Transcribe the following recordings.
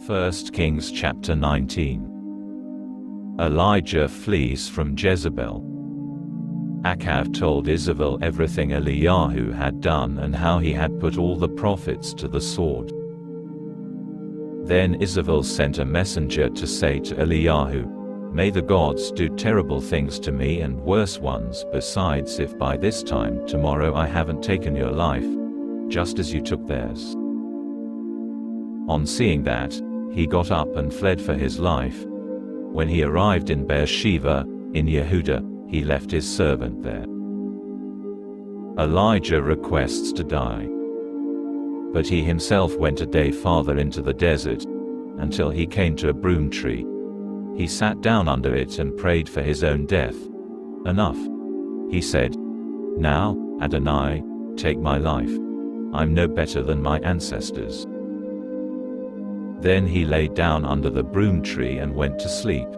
1 Kings chapter 19. Elijah flees from Jezebel. Achab told Jezebel everything Eliyahu had done and how he had put all the prophets to the sword. Then Jezebel sent a messenger to say to Eliyahu, "May the gods do terrible things to me and worse ones besides if by this time tomorrow I haven't taken your life, just as you took theirs." On seeing that, he got up and fled for his life. When he arrived in Beersheba, in Yehudah, he left his servant there. Elijah requests to die. But he himself went a day farther into the desert, until he came to a broom tree. He sat down under it and prayed for his own death. "Enough," he said. "Now, Adonai, take my life. I'm no better than my ancestors." Then he lay down under the broom tree and went to sleep.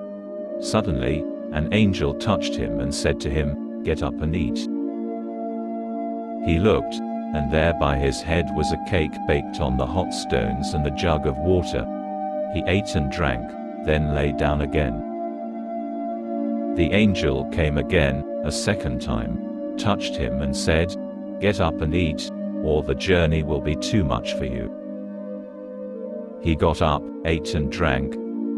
Suddenly, an angel touched him and said to him, "Get up and eat." He looked, and there by his head was a cake baked on the hot stones and a jug of water. He ate and drank, then lay down again. The angel came again, a second time, touched him and said, "Get up and eat, or the journey will be too much for you." He got up, ate and drank,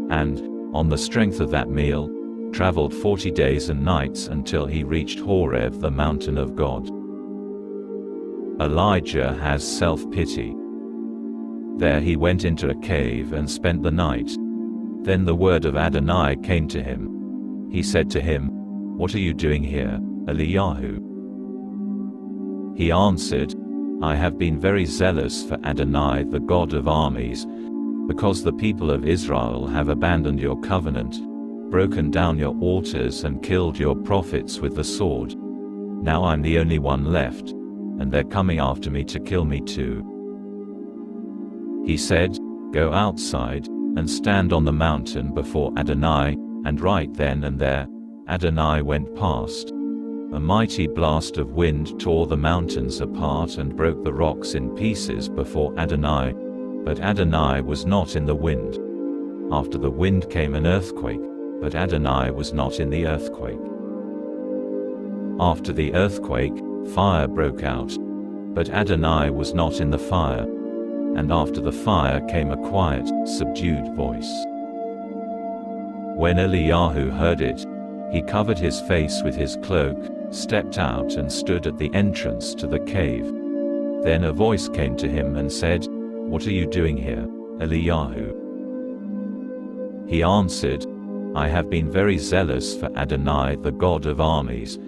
and, on the strength of that meal, traveled 40 days and nights until he reached Horeb, the mountain of God. Elijah has self-pity. There he went into a cave and spent the night. Then the word of Adonai came to him. He said to him, "What are you doing here, Eliyahu?" He answered, "I have been very zealous for Adonai, the God of armies, because the people of Israel have abandoned your covenant, broken down your altars and killed your prophets with the sword. Now I'm the only one left, and they're coming after me to kill me too." He said, "Go outside, and stand on the mountain before Adonai," and right then and there, Adonai went past. A mighty blast of wind tore the mountains apart and broke the rocks in pieces before Adonai, but Adonai was not in the wind. After the wind came an earthquake, but Adonai was not in the earthquake. After the earthquake, fire broke out, but Adonai was not in the fire. And after the fire came a quiet, subdued voice. When Eliyahu heard it, he covered his face with his cloak, stepped out and stood at the entrance to the cave. Then a voice came to him and said, "What are you doing here, Eliyahu?" He answered, "I have been very zealous for Adonai, the God of armies,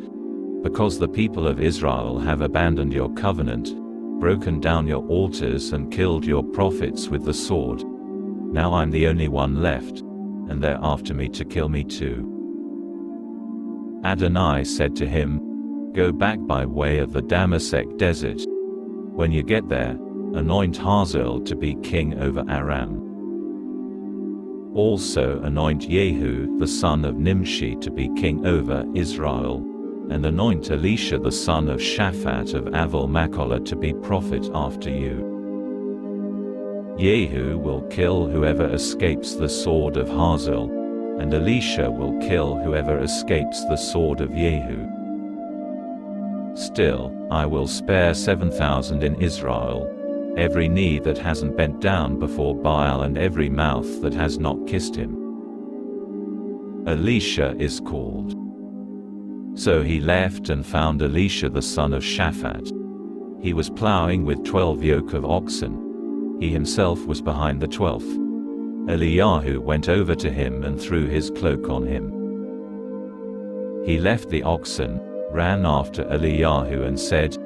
because the people of Israel have abandoned your covenant, broken down your altars and killed your prophets with the sword. Now I'm the only one left, and they're after me to kill me too." Adonai said to him, "Go back by way of the Damascus desert. When you get there, anoint Hazael to be king over Aram. Also anoint Jehu the son of Nimshi to be king over Israel, and anoint Elisha the son of Shaphat of Aval-Macholah to be prophet after you. Jehu will kill whoever escapes the sword of Hazael, and Elisha will kill whoever escapes the sword of Jehu. Still, I will spare 7,000 in Israel, every knee that hasn't bent down before Baal and every mouth that has not kissed him." Elisha is called. So he left and found Elisha the son of Shaphat. He was plowing with 12 yoke of oxen. He himself was behind the 12th. Eliyahu went over to him and threw his cloak on him. He left the oxen, ran after Eliyahu and said,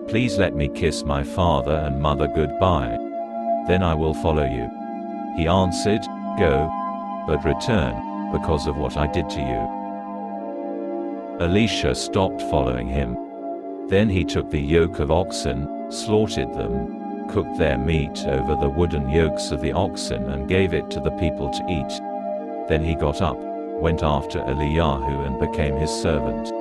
"Please let me kiss my father and mother goodbye. Then I will follow you." He answered, "Go, but return, because of what I did to you." Elisha stopped following him. Then he took the yoke of oxen, slaughtered them, cooked their meat over the wooden yokes of the oxen and gave it to the people to eat. Then he got up, went after Eliyahu and became his servant.